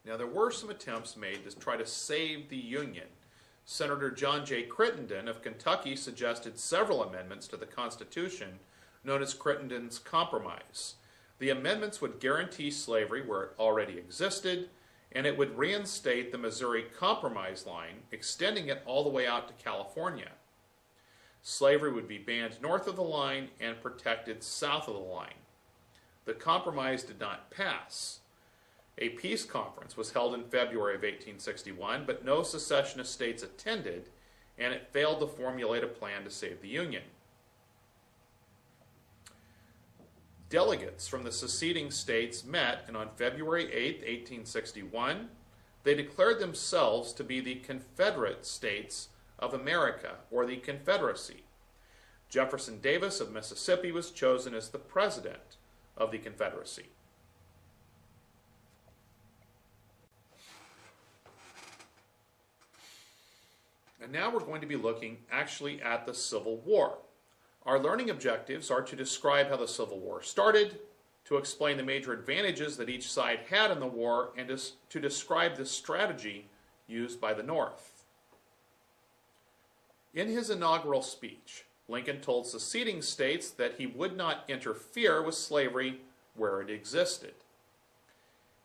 Now, there were some attempts made to try to save the Union. Senator John J. Crittendon of Kentucky suggested several amendments to the Constitution known as Crittendon's Compromise. The amendments would guarantee slavery where it already existed, and it would reinstate the Missouri Compromise line, extending it all the way out to California. Slavery would be banned north of the line and protected south of the line. The compromise did not pass. A peace conference was held in February of 1861, but no secessionist states attended, and it failed to formulate a plan to save the Union. Delegates from the seceding states met, and on February 8, 1861, they declared themselves to be the Confederate States of America, or the Confederacy. Jefferson Davis of Mississippi was chosen as the president of the Confederacy. And now we're going to be looking actually at the Civil War. Our learning objectives are to describe how the Civil War started, to explain the major advantages that each side had in the war, and to describe the strategy used by the North. In his inaugural speech, Lincoln told seceding states that he would not interfere with slavery where it existed.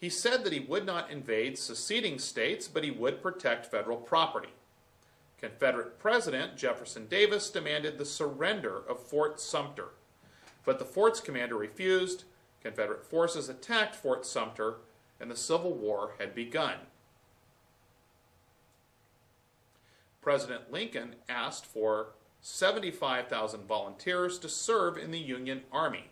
He said that he would not invade seceding states, but he would protect federal property. Confederate President Jefferson Davis demanded the surrender of Fort Sumter, but the fort's commander refused. Confederate forces attacked Fort Sumter, and the Civil War had begun. President Lincoln asked for 75,000 volunteers to serve in the Union Army.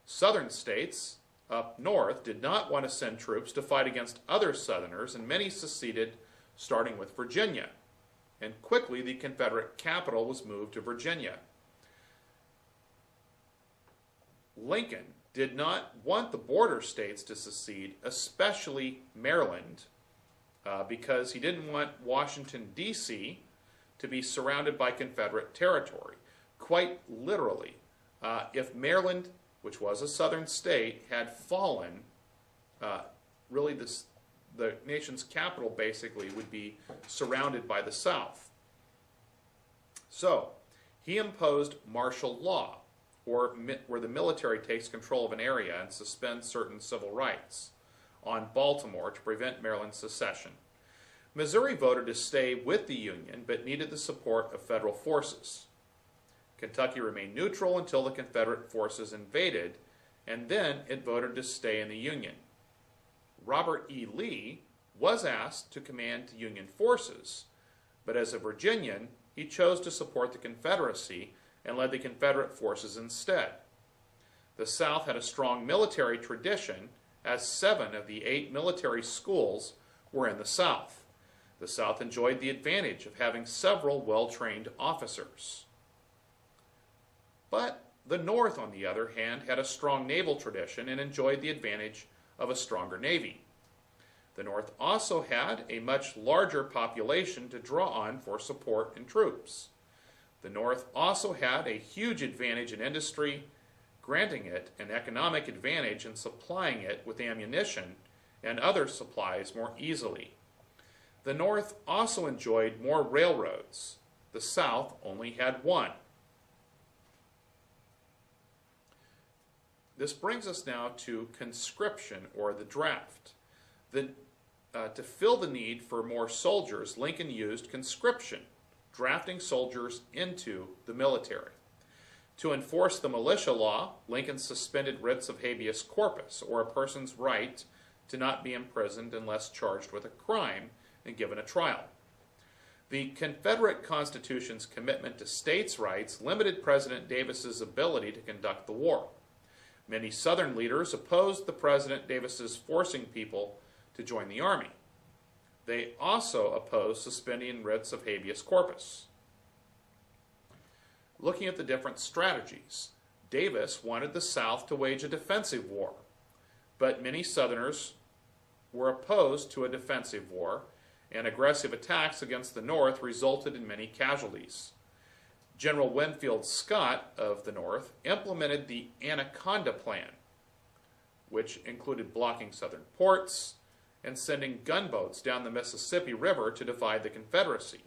Southern states up north did not want to send troops to fight against other Southerners, and many seceded, starting with Virginia. And quickly the Confederate capital was moved to Virginia. Lincoln did not want the border states to secede, especially Maryland, because he didn't want Washington, D.C. to be surrounded by Confederate territory. Quite literally, if Maryland, which was a southern state, had fallen, really the nation's capital basically would be surrounded by the South. So, he imposed martial law, or where the military takes control of an area and suspends certain civil rights, on Baltimore to prevent Maryland's secession. Missouri voted to stay with the Union, but needed the support of federal forces. Kentucky remained neutral until the Confederate forces invaded, and then it voted to stay in the Union. Robert E. Lee was asked to command Union forces, but as a Virginian, he chose to support the Confederacy and led the Confederate forces instead. The South had a strong military tradition, as 7 of the 8 military schools were in the South. The South enjoyed the advantage of having several well-trained officers. But the North, on the other hand, had a strong naval tradition and enjoyed the advantage of a stronger navy. The North also had a much larger population to draw on for support and troops. The North also had a huge advantage in industry, granting it an economic advantage in supplying it with ammunition and other supplies more easily. The North also enjoyed more railroads. The South only had one. This brings us now to conscription, or the draft. To fill the need for more soldiers, Lincoln used conscription, drafting soldiers into the military. To enforce the militia law, Lincoln suspended writs of habeas corpus, or a person's right to not be imprisoned unless charged with a crime and given a trial. The Confederate Constitution's commitment to states' rights limited President Davis's ability to conduct the war. Many Southern leaders opposed the President Davis's forcing people to join the Army. They also opposed suspending writs of habeas corpus. Looking at the different strategies, Davis wanted the South to wage a defensive war, but many Southerners were opposed to a defensive war, and aggressive attacks against the North resulted in many casualties. General Winfield Scott of the North implemented the Anaconda Plan, which included blocking southern ports and sending gunboats down the Mississippi River to divide the Confederacy.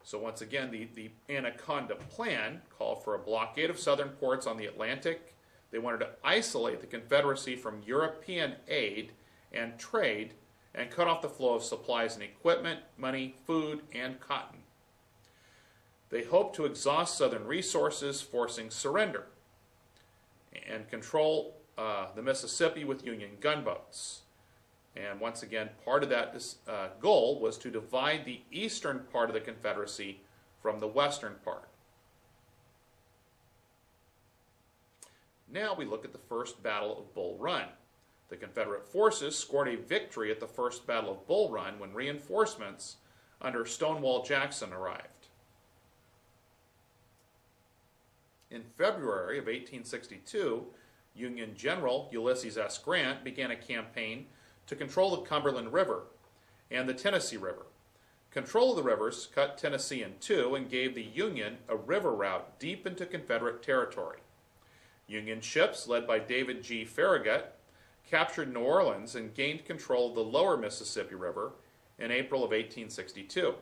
So once again, the Anaconda Plan called for a blockade of southern ports on the Atlantic. They wanted to isolate the Confederacy from European aid and trade and cut off the flow of supplies and equipment, money, food, and cotton. They hoped to exhaust southern resources, forcing surrender, and control the Mississippi with Union gunboats. And once again, part of that goal was to divide the eastern part of the Confederacy from the western part. Now we look at the First Battle of Bull Run. The Confederate forces scored a victory at the First Battle of Bull Run when reinforcements under Stonewall Jackson arrived. In February of 1862, Union General Ulysses S. Grant began a campaign to control the Cumberland River and the Tennessee River. Control of the rivers cut Tennessee in two and gave the Union a river route deep into Confederate territory. Union ships, led by David G. Farragut, captured New Orleans and gained control of the lower Mississippi River in April of 1862.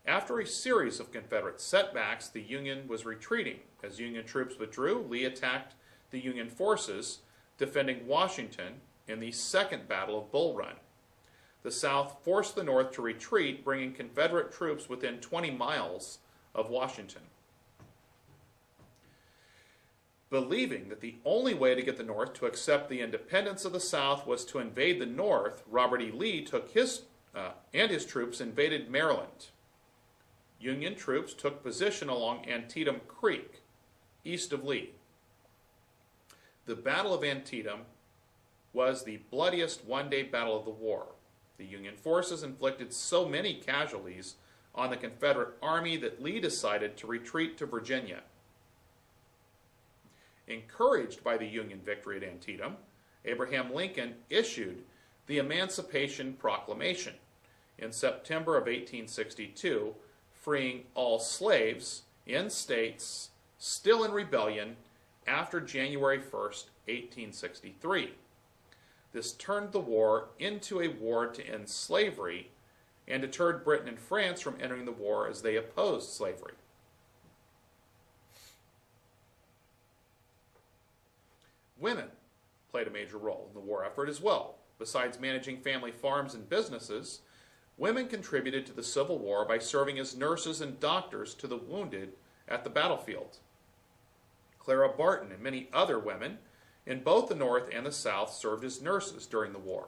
After a series of Confederate setbacks, the Union was retreating. As Union troops withdrew, Lee attacked the Union forces defending Washington in the Second Battle of Bull Run. The South forced the North to retreat, bringing Confederate troops within 20 miles of Washington. Believing that the only way to get the North to accept the independence of the South was to invade the North, Robert E. Lee took his troops invaded Maryland. Union troops took position along Antietam Creek, east of Lee. The Battle of Antietam was the bloodiest one-day battle of the war. The Union forces inflicted so many casualties on the Confederate Army that Lee decided to retreat to Virginia. Encouraged by the Union victory at Antietam, Abraham Lincoln issued the Emancipation Proclamation in September of 1862, freeing all slaves in states still in rebellion after January 1st, 1863. This turned the war into a war to end slavery and deterred Britain and France from entering the war as they opposed slavery. Women played a major role in the war effort as well. Besides managing family farms and businesses, women contributed to the Civil War by serving as nurses and doctors to the wounded at the battlefield. Clara Barton and many other women in both the North and the South served as nurses during the war.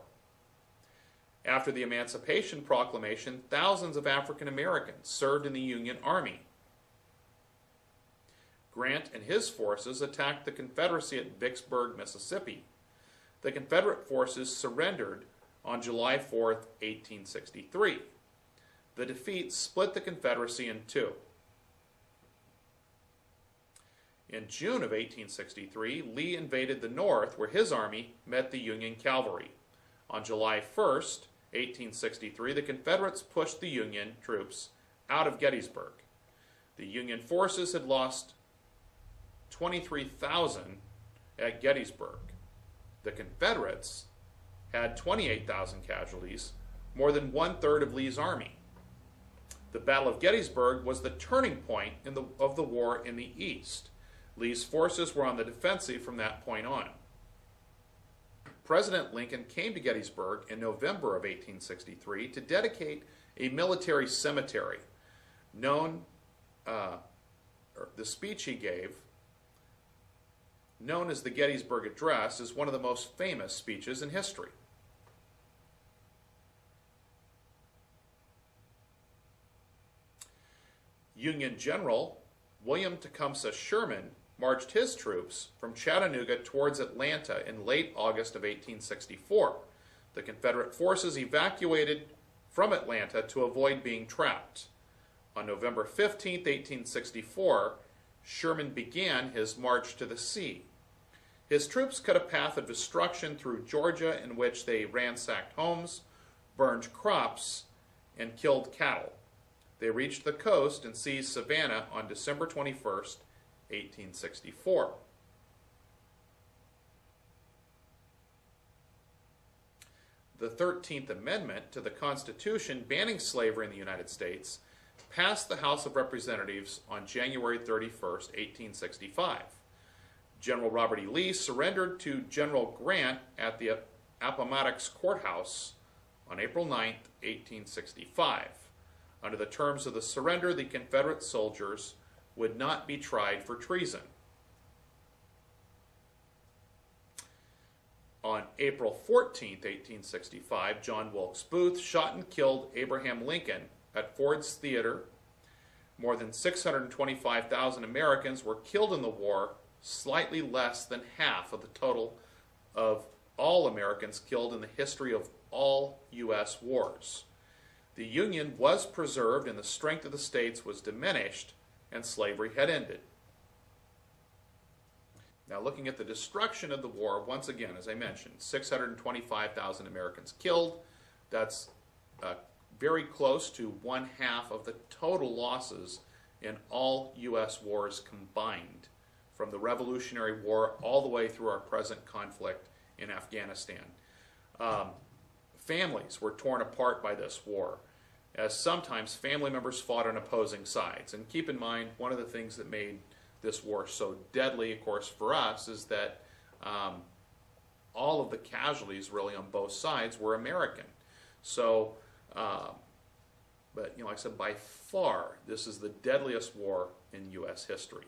After the Emancipation Proclamation, thousands of African Americans served in the Union Army. Grant and his forces attacked the Confederacy at Vicksburg, Mississippi. The Confederate forces surrendered on July 4, 1863. The defeat split the Confederacy in two. In June of 1863, Lee invaded the North, where his army met the Union cavalry. On July 1, 1863, the Confederates pushed the Union troops out of Gettysburg. The Union forces had lost 23,000 at Gettysburg. The Confederates had 28,000 casualties, more than one-third of Lee's army. The Battle of Gettysburg was the turning point of the war in the East. Lee's forces were on the defensive from that point on. President Lincoln came to Gettysburg in November of 1863 to dedicate a military cemetery. The speech he gave, known as the Gettysburg Address, is one of the most famous speeches in history. Union General William Tecumseh Sherman marched his troops from Chattanooga towards Atlanta in late August of 1864. The Confederate forces evacuated from Atlanta to avoid being trapped. On November 15, 1864, Sherman began his march to the sea. His troops cut a path of destruction through Georgia in which they ransacked homes, burned crops, and killed cattle. They reached the coast and seized Savannah on December 21, 1864. the 13th Amendment to the Constitution banning slavery in the United States passed the House of Representatives on January 31st, 1865. General Robert E. Lee surrendered to General Grant at the Appomattox Courthouse on April 9, 1865. Under the terms of the surrender, the Confederate soldiers would not be tried for treason. On April 14, 1865, John Wilkes Booth shot and killed Abraham Lincoln at Ford's Theater. More than 625,000 Americans were killed in the war, slightly less than half of the total of all Americans killed in the history of all U.S. wars. The Union was preserved and the strength of the states was diminished, and slavery had ended. Now, looking at the destruction of the war, once again, as I mentioned, 625,000 Americans killed. That's very close to 1/2 of the total losses in all U.S. wars combined, from the Revolutionary War all the way through our present conflict in Afghanistan. Families were torn apart by this war, as sometimes family members fought on opposing sides. And keep in mind, one of the things that made this war so deadly, of course, for us, is that all of the casualties, really, on both sides were American. So, but, like I said, by far, this is the deadliest war in U.S. history.